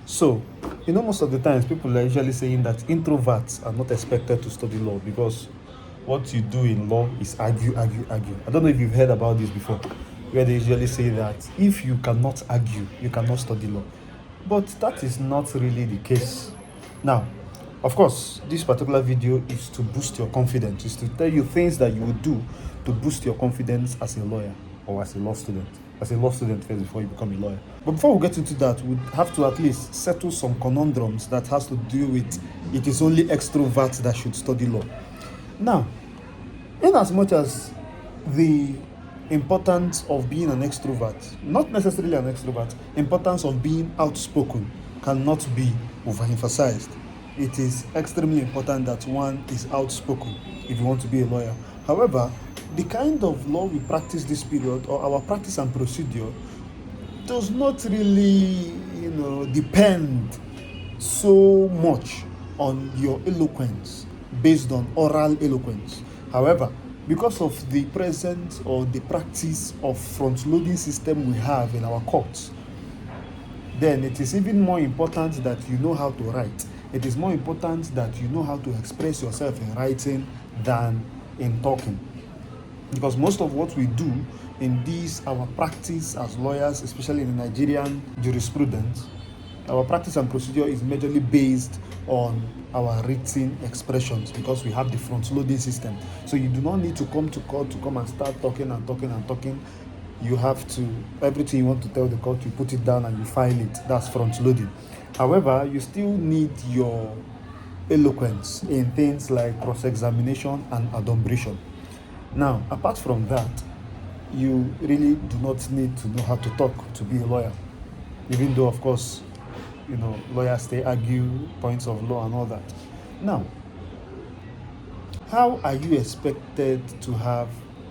So, most of the times people are usually saying that introverts are not expected to study law because what you do in law is argue, argue, argue. I don't know if you've heard about this before, where they usually say that if you cannot argue, you cannot study law. But that is not really the case. Now, of course, this particular video is to boost your confidence, is to tell you things that you would do to boost your confidence as a lawyer or as a law student. As a law student first before you become a lawyer. But before we get into that, we have to at least settle some conundrums that has to do with it is only extroverts that should study law. Now, in as much as the importance of being an extrovert, not necessarily an extrovert, importance of being outspoken cannot be overemphasized. It is extremely important that one is outspoken if you want to be a lawyer. However, the kind of law we practice this period, or our practice and procedure, does not really, depend so much on your eloquence based on oral eloquence. However, because of the presence or the practice of front-loading system we have in our courts, then it is even more important that you know how to write. It is more important that you know how to express yourself in writing than in talking. Because most of what we do in this, our practice as lawyers, especially in the Nigerian jurisprudence, our practice and procedure is majorly based on our written expressions because we have the front-loading system. So you do not need to come to court to come and start talking and talking and talking. You have to, everything you want to tell the court, you put it down and you file it. That's front-loading. However, you still need your eloquence in things like cross-examination and adumbration. Now, apart from that, you really do not need to know how to talk to be a lawyer. Even though, of course, lawyers, they argue points of law and all that. Now, how are you expected to have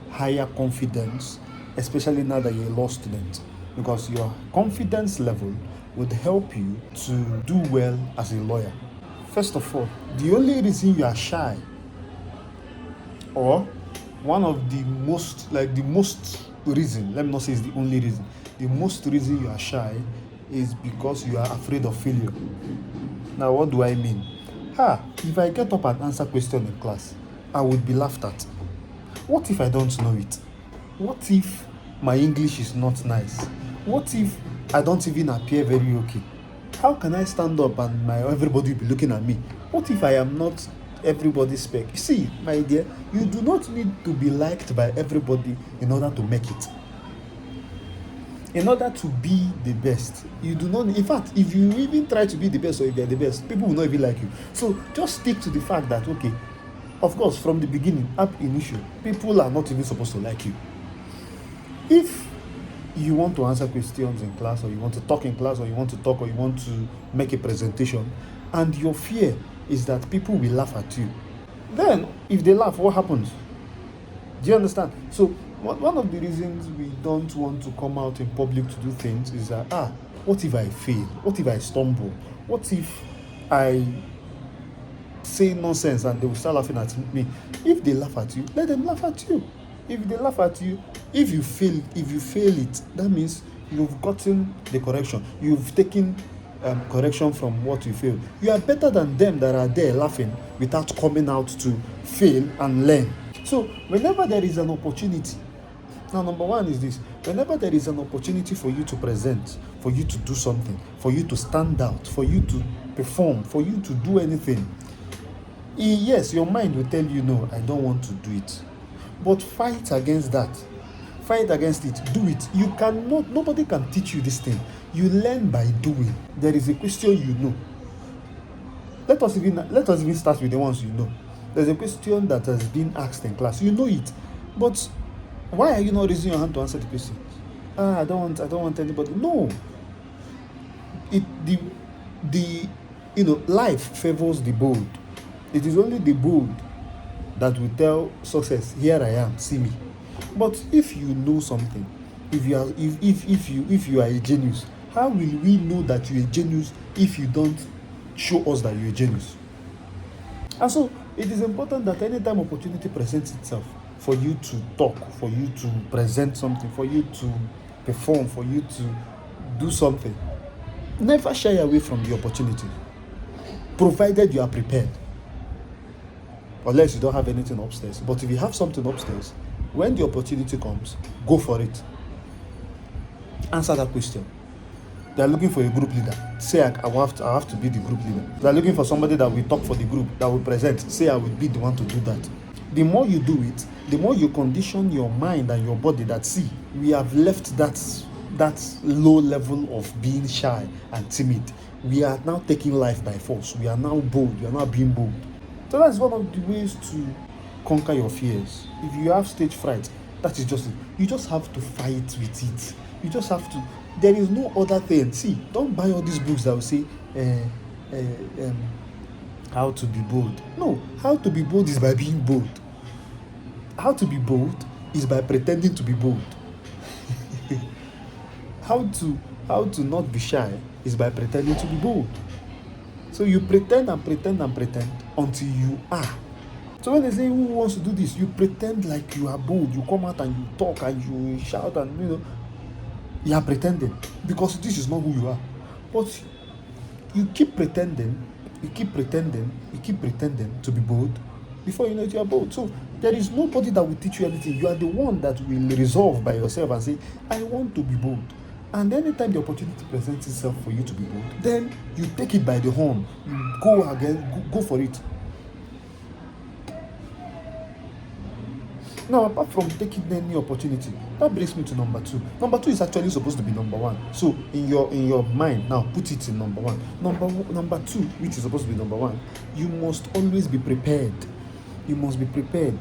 higher confidence, especially now that you're a law student? Because your confidence level would help you to do well as a lawyer. First of all, the only reason you are shy, or one of the most reason, let me not say it's the only reason, the most reason you are shy is because you are afraid of failure. Now, what do I mean? If I get up and answer question in class, I would be laughed at. What if I don't know it? What if my English is not nice? What if I don't even appear very okay? How can I stand up and everybody will be looking at me? What if I am not everybody's spec? You see, my dear, you do not need to be liked by everybody in order to make it. In order to be the best, you do not, in fact, if you even try to be the best or if you're the best, people will not even like you. So just stick to the fact that, okay, of course, from the beginning, up initio, people are not even supposed to like you. If you want to answer questions in class, or you want to talk in class, or you want to talk, or you want to make a presentation, and your fear is that people will laugh at you, then if they laugh, what happens? Do you understand? So one of the reasons we don't want to come out in public to do things is that, what if I fail? What if I stumble? What if I say nonsense and they will start laughing at me? If they laugh at you, let them laugh at you. If they laugh at you, if you fail it, that means you've gotten the correction. You've taken correction from what you failed. You are better than them that are there laughing without coming out to fail and learn. So whenever there is an opportunity, now number one is this: whenever there is an opportunity for you to present, for you to do something, for you to stand out, for you to perform, for you to do anything, yes, your mind will tell you, no, I don't want to do it. But fight against that. Fight against it. Do it. You cannot, nobody can teach you this thing. You learn by doing. There is a question you know. Let us even start with the ones you know. There's a question that has been asked in class. You know it. But why are you not raising your hand to answer the question? I don't want anybody. No. Life favors the bold. It is only the bold that will tell success, here I am, see me. But if you know something, if you are a genius, how will we know that you're a genius if you don't show us that you're a genius? And so it is important that anytime opportunity presents itself for you to talk, for you to present something, for you to perform, for you to do something, Never shy away from the opportunity, provided you are prepared. Unless you don't have anything upstairs. But if you have something upstairs, when the opportunity comes, go for it. Answer that question. They are looking for a group leader. Say, I have to be the group leader. They are looking for somebody that will talk for the group, that will present. Say, I will be the one to do that. The more you do it, the more you condition your mind and your body that, see, we have left that low level of being shy and timid. We are now taking life by force. We are now bold. We are now being bold. So that's one of the ways to conquer your fears. If you have stage fright, that is just it. You just have to fight with it. You just have to. There is no other thing. See, don't buy all these books that will say how to be bold. No, how to be bold is by being bold. How to be bold is by pretending to be bold. How to not be shy is by pretending to be bold. So you pretend and pretend and pretend until you are. So when they say, who wants to do this? You pretend like you are bold. You come out and you talk and you shout and you are pretending, because this is not who you are. But you keep pretending, you keep pretending to be bold. Before you know it, you are bold. So there is nobody that will teach you anything. You are the one that will resolve by yourself and say, I want to be bold. And anytime the opportunity presents itself for you to be bold, then you take it by the horn. You go for it. Now, apart from taking any opportunity, that brings me to number 2. Number 2 is actually supposed to be number 1. So in your mind, now put it in number 1. Number 2, which is supposed to be number 1, you must always be prepared. You must be prepared.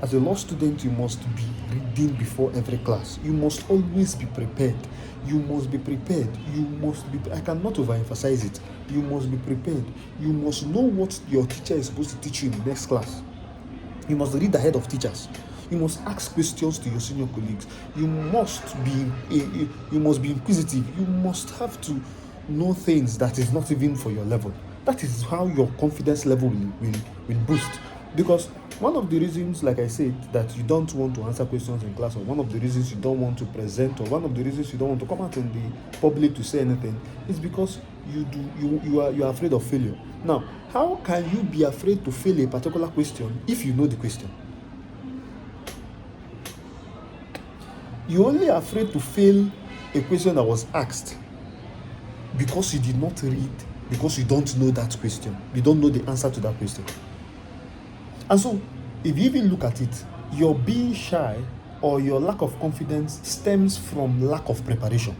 As a law student, you must be reading before every class. You must always be prepared. You must be prepared. I cannot overemphasize it. You must be prepared. You must know what your teacher is supposed to teach you in the next class. You must read ahead of teachers. You must ask questions to your senior colleagues. You must be inquisitive. You must have to know things that is not even for your level. That is how your confidence level will boost. Because one of the reasons, like I said, that you don't want to answer questions in class, or one of the reasons you don't want to present, or one of the reasons you don't want to come out in the public to say anything, is because you are afraid of failure. Now, how can you be afraid to fail a particular question if you know the question? You're only afraid to fail a question that was asked because you did not read, because you don't know that question. You don't know the answer to that question. And so, if you even look at it, your being shy or your lack of confidence stems from lack of preparation.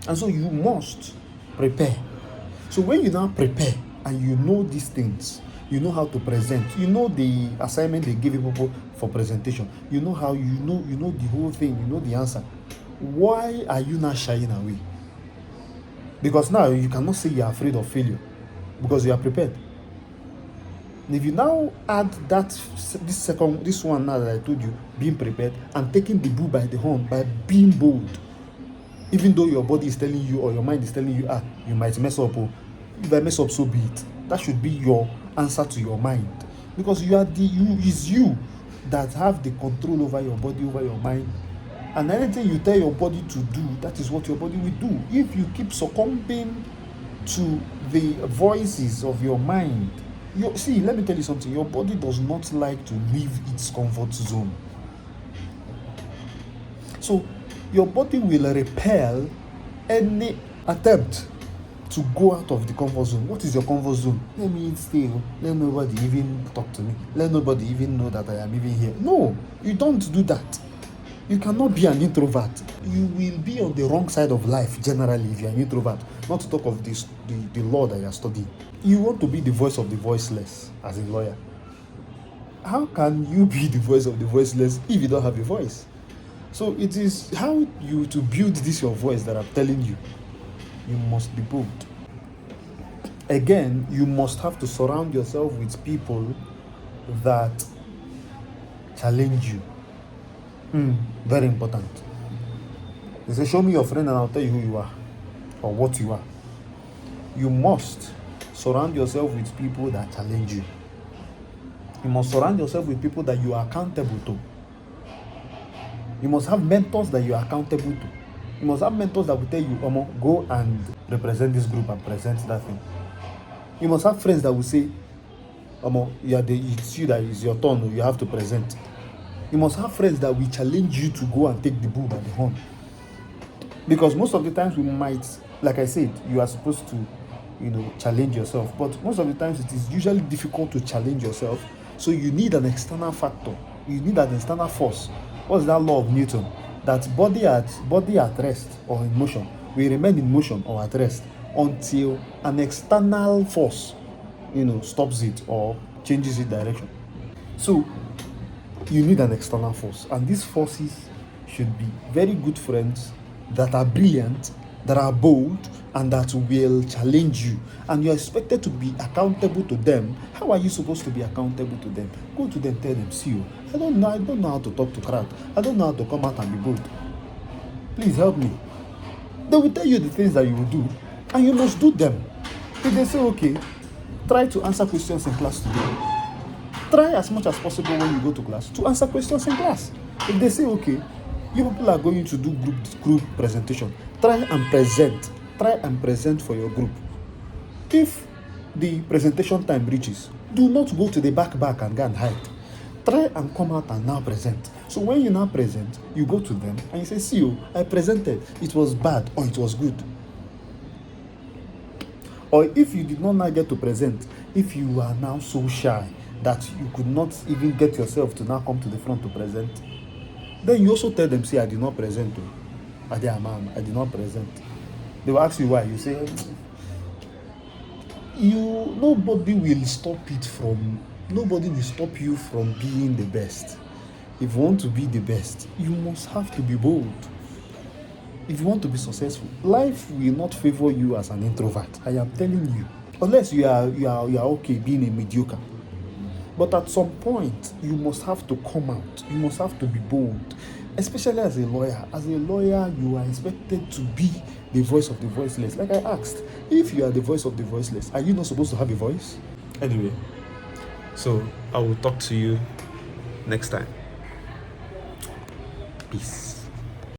And so you must prepare. So when you now prepare and you know these things, you know how to present, you know the assignment they give people for presentation, you know how you know the whole thing, you know the answer. Why are you not shying away? Because now you cannot say you are afraid of failure, because you are prepared. And if you now add this one now that I told you, being prepared and taking the bull by the horn by being bold, even though your body is telling you or your mind is telling you, you might mess up, or if I mess up, so be it. That should be your answer to your mind, because is you that have the control over your body, over your mind, and anything you tell your body to do, that is what your body will do. If you keep succumbing to the voices of your mind, let me tell you something, your body does not like to leave its comfort zone. So your body will repel any attempt to go out of the comfort zone. What is your comfort zone? Let me stay. Let nobody even talk to me. Let nobody even know that I am even here. No, you don't do that. You cannot be an introvert. You will be on the wrong side of life generally if you are an introvert. Not to talk of the law that you are studying. You want to be the voice of the voiceless as a lawyer. How can you be the voice of the voiceless if you don't have a voice? So it is how you to build this your voice that I'm telling you. You must be bold. Again, you must have to surround yourself with people that challenge you. Very important. They say, show me your friend and I'll tell you who you are or what you are. You must surround yourself with people that challenge you. You must surround yourself with people that you are accountable to. You must have mentors that you are accountable to. You must have mentors that will tell you, Omo, go and represent this group and present that thing. You must have friends that will say, Omo, it's you that is your turn, you have to present. You must have friends that will challenge you to go and take the bull by the horn. Because most of the times we might, like I said, you are supposed to, challenge yourself. But most of the times it is usually difficult to challenge yourself. So you need an external factor. You need an external force. What's that law of Newton? That body at rest or in motion will remain in motion or at rest until an external force, stops it or changes its direction. So you need an external force, and these forces should be very good friends that are brilliant, that are bold, and that will challenge you, and you're expected to be accountable to them. How are you supposed to be accountable to them? Go to them, tell them, see you, I don't know how to talk to crowd, I don't know how to come out and be bold, please help me. They will tell you the things that you will do, and you must do them. If they say, okay, try to answer questions in class today, try as much as possible when you go to class to answer questions in class. If they say, okay, you people are going to do group presentation, try and present for your group. If the presentation time reaches, do not go to the back and go and hide. Try and come out and now present. So when you now present, you go to them and you say, see you, I presented, it was bad or it was good. Or if you did not now get to present, if you are now so shy that you could not even get yourself to now come to the front to present, then you also tell them, see, I did not present. I did not present. They will ask you why. You say, nobody will stop you from being the best. If you want to be the best, you must have to be bold. If you want to be successful, life will not favor you as an introvert. I am telling you. Unless you are okay being a mediocre. But at some point, you must have to come out. You must have to be bold. Especially as a lawyer. As a lawyer, you are expected to be the voice of the voiceless. Like I asked, if you are the voice of the voiceless, are you not supposed to have a voice? Anyway, so I will talk to you next time. Peace.